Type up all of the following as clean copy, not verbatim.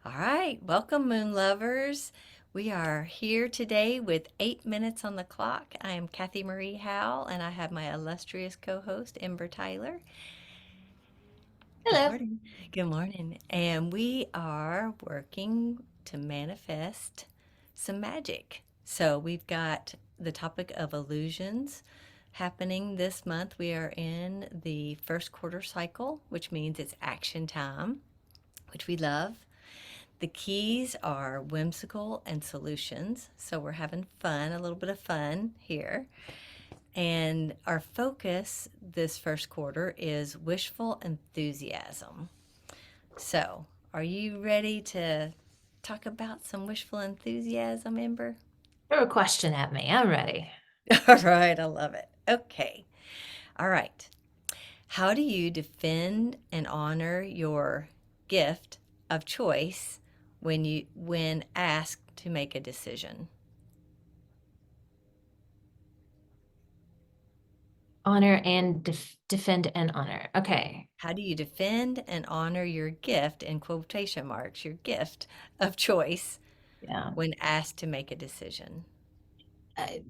All right, welcome, moon lovers. We are here today with 8 minutes on the clock. I am Kathy Marie Howell, and I have my illustrious co host, Imber Tyler. Good Hello. morning. Good morning. And we are working to manifest some magic. So we've got the topic of illusions happening this month. We are in the first quarter cycle, which means it's action time, which we love. The keys are whimsical and solutions. So we're having fun, a little bit of fun here. And our focus this first quarter is wishful enthusiasm. So, are you ready to talk about some wishful enthusiasm, Ember? Throw a question at me. I'm ready. All right, I love it. Okay. All right. How do you defend and honor your gift of choice when asked to make a decision? Honor and defend and honor. Okay. How do you defend and honor your gift, in quotation marks, your gift of choice Yeah. when asked to make a decision?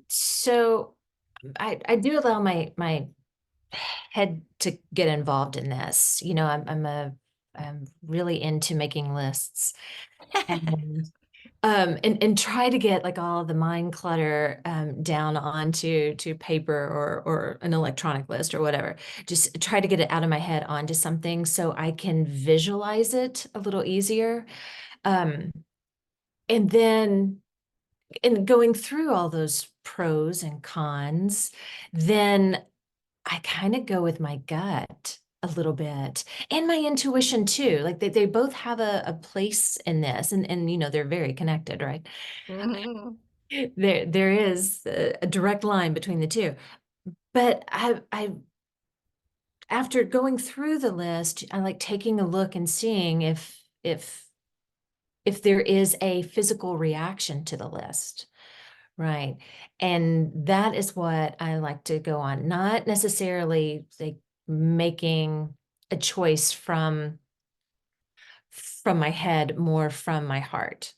So I do allow my head to get involved in this. I'm really into making lists and and try to get like all the mind clutter down onto to paper or an electronic list or whatever. Just try to get it out of my head onto something so I can visualize it a little easier. Um, and then in going through all those pros and cons, then I kind of go with my gut a little bit and my intuition too. Like they both have a place in this and they're very connected, right? Mhm. There is a direct line between the two. But I after going through the list, I like taking a look and seeing if there is a physical reaction to the list. Right. And that is what I like to go on, not necessarily like making a choice from my head, more from my heart.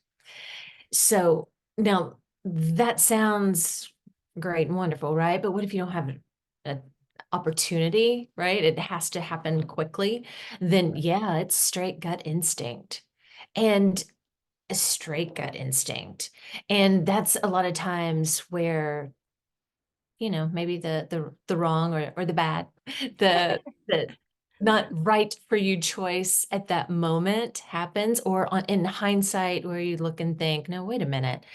So now that sounds great and wonderful, right? But what if you don't have an opportunity, right? It has to happen quickly. Then yeah, it's straight gut instinct. And a straight gut instinct. And that's a lot of times where, maybe the wrong or the bad, the not right for you choice at that moment happens, or in hindsight where you look and think, no, wait a minute,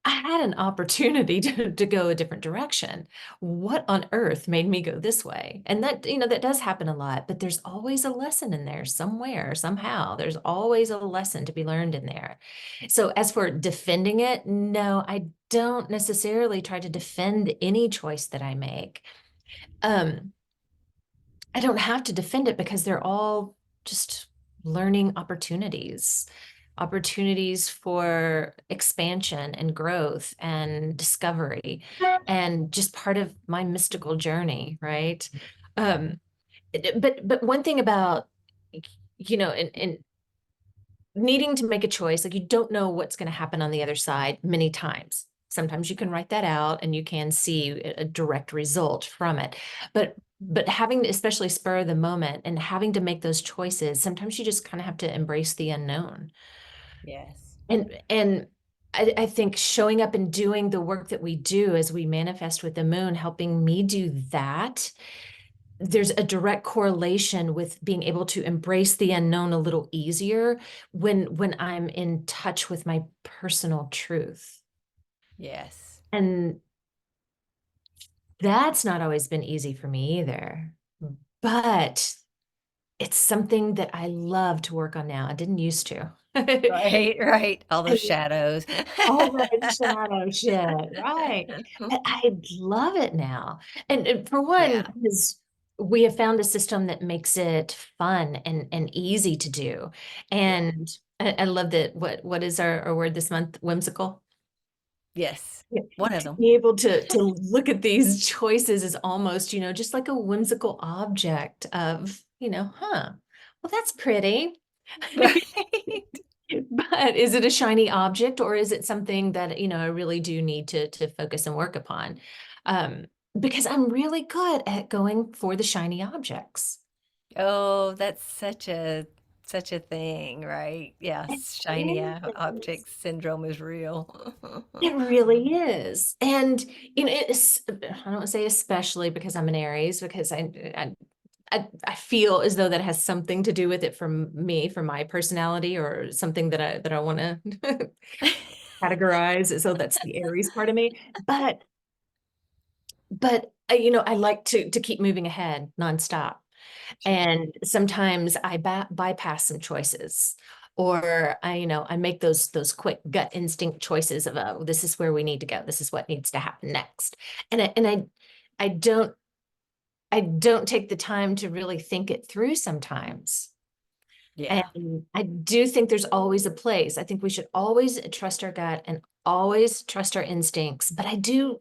I had an opportunity to go a different direction. What on earth made me go this way? And that does happen a lot, but there's always a lesson in there somewhere, somehow. There's always a lesson to be learned in there. So as for defending it, no, I don't necessarily try to defend any choice that I make. Um, I don't have to defend it because they're all just learning opportunities for expansion and growth and discovery, and just part of my mystical journey, right? Um, but one thing about, and needing to make a choice, like you don't know what's going to happen on the other side many times. Sometimes you can write that out and you can see a direct result from it. But having to especially spur of the moment and having to make those choices, sometimes you just kind of have to embrace the unknown. Yes. And I think showing up and doing the work that we do as we manifest with the moon, helping me do that, there's a direct correlation with being able to embrace the unknown a little easier when I'm in touch with my personal truth. Yes. And that's not always been easy for me either. But it's something that I love to work on now. I didn't used to. Right, right. All those shadows. All that shadow shit, right? I love it now. And for one, Yeah. because we have found a system that makes it fun and easy to do. Yeah. And I love that. What is our word this month? Whimsical. Yes. Yeah. One of To them. be able to look at these choices is almost, just like a whimsical object of, huh, well, that's pretty. Right. But is it a shiny object or is it something that, I really do need to focus and work upon? Um, because I'm really good at going for the shiny objects. Oh, that's such a thing, right? It Yes, shiny is. object syndrome is real. It really is. And it's, I don't want to say especially because I'm an Aries, because I feel as though that has something to do with it from me, from my personality, or something that I want to categorize. So that's the Aries part of me. But I like to keep moving ahead nonstop. Sure. And sometimes I bypass some choices, or I make those quick gut instinct choices of, oh, this is where we need to go. This is what needs to happen next. And I don't take the time to really think it through sometimes. Yeah. And I do think there's always a place. I think we should always trust our gut and always trust our instincts. But I do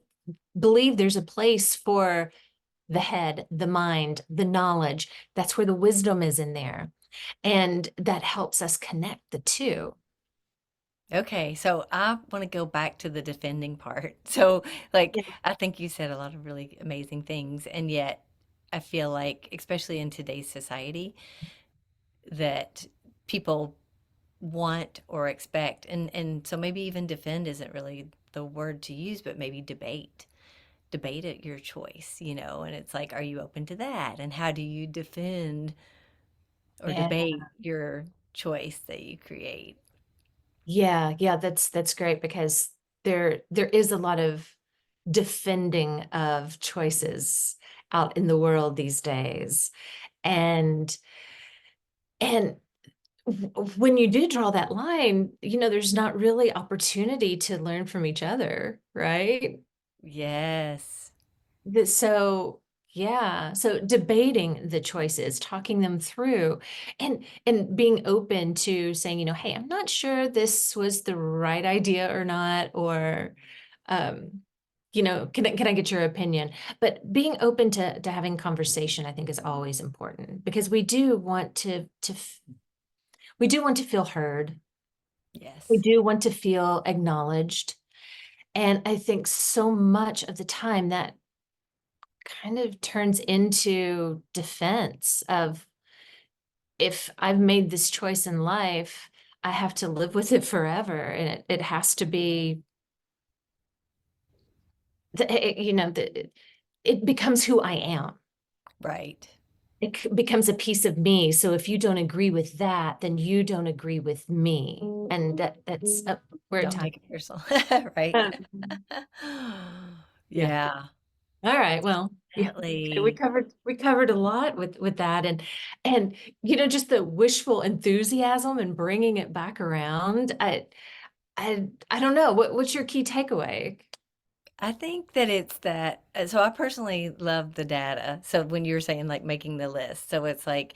believe there's a place for the head, the mind, the knowledge. That's where the wisdom is in there. And that helps us connect the two. Okay, so I want to go back to the defending part. So, like, Yeah. I think you said a lot of really amazing things, and yet I feel like, especially in today's society, that people want or expect, and so maybe even defend isn't really the word to use, but maybe debate at your choice, and it's like, are you open to that? And how do you defend or Yeah. debate your choice that you create? Yeah, yeah, that's great because there is a lot of defending of choices out in the world these days. And and when you do draw that line, there's not really opportunity to learn from each other, right? Yes. So yeah, so debating the choices, talking them through, and being open to saying, hey, I'm not sure this was the right idea or not, or um, can I get your opinion? But being open to having conversation, I think, is always important because we do want to feel heard. We Yes. do want to feel acknowledged. And I think so much of the time that kind of turns into defense of, if I've made this choice in life, I have to live with it forever. And it has to be, it becomes who I am. Right. Becomes a piece of me. So if you don't agree with that, then you don't agree with me. And that's we're Don't time. take it personal. Right. Um, yeah. Yeah, All right. Well, yeah, we definitely. covered a lot with that, and just the wishful enthusiasm and bringing it back around. I don't know. What's your key takeaway? I think that it's that. So I personally love the data. So when you're saying like making the list, so it's like,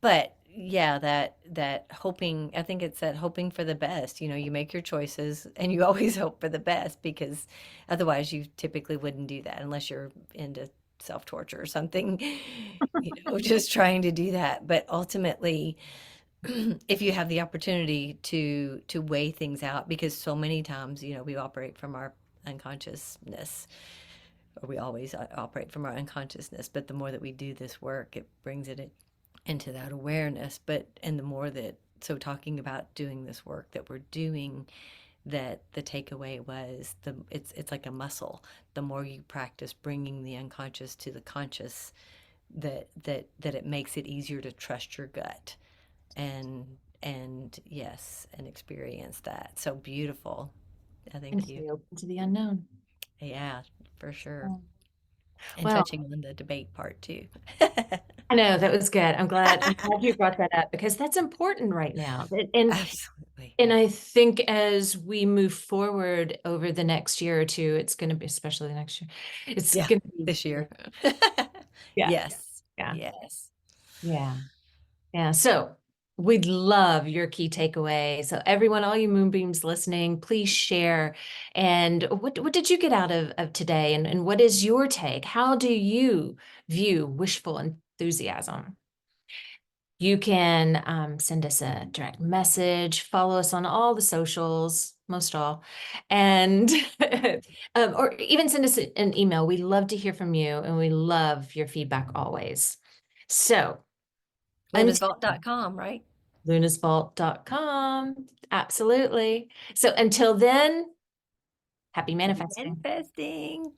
but yeah, that hoping. I think it's that hoping for the best. You make your choices, and you always hope for the best because otherwise you typically wouldn't do that unless you're into self-torture or something. Just trying to do that. But ultimately, if you have the opportunity to weigh things out, because so many times we operate from our unconsciousness, or we always operate from our unconsciousness, but the more that we do this work, it brings it into that awareness. But and the more that, so talking about doing this work that we're doing, that the takeaway was, it's like a muscle. The more you practice bringing the unconscious to the conscious, that it makes it easier to trust your gut, and yes, and experience that. So beautiful. I And thank you. stay open to the unknown. Yeah, for sure. Yeah. And Well, touching on the debate part too. I know that was good. I'm glad you brought that up because that's important right now. Absolutely. And I think as we move forward over the next year or two, it's going to be, especially the next year, it's Yeah, going to be, this year. yeah, Yes. yeah, Yes. yeah, yeah. So we'd love your key takeaway. So everyone, all you moonbeams listening, please share. And what did you get out of today? And what is your take? How do you view wishful enthusiasm? You can send us a direct message, follow us on all the socials, most all, and or even send us an email. We love to hear from you and we love your feedback always. So until lunasvault.com, right? lunasvault.com. Absolutely. So until then, happy Happy manifesting. manifesting.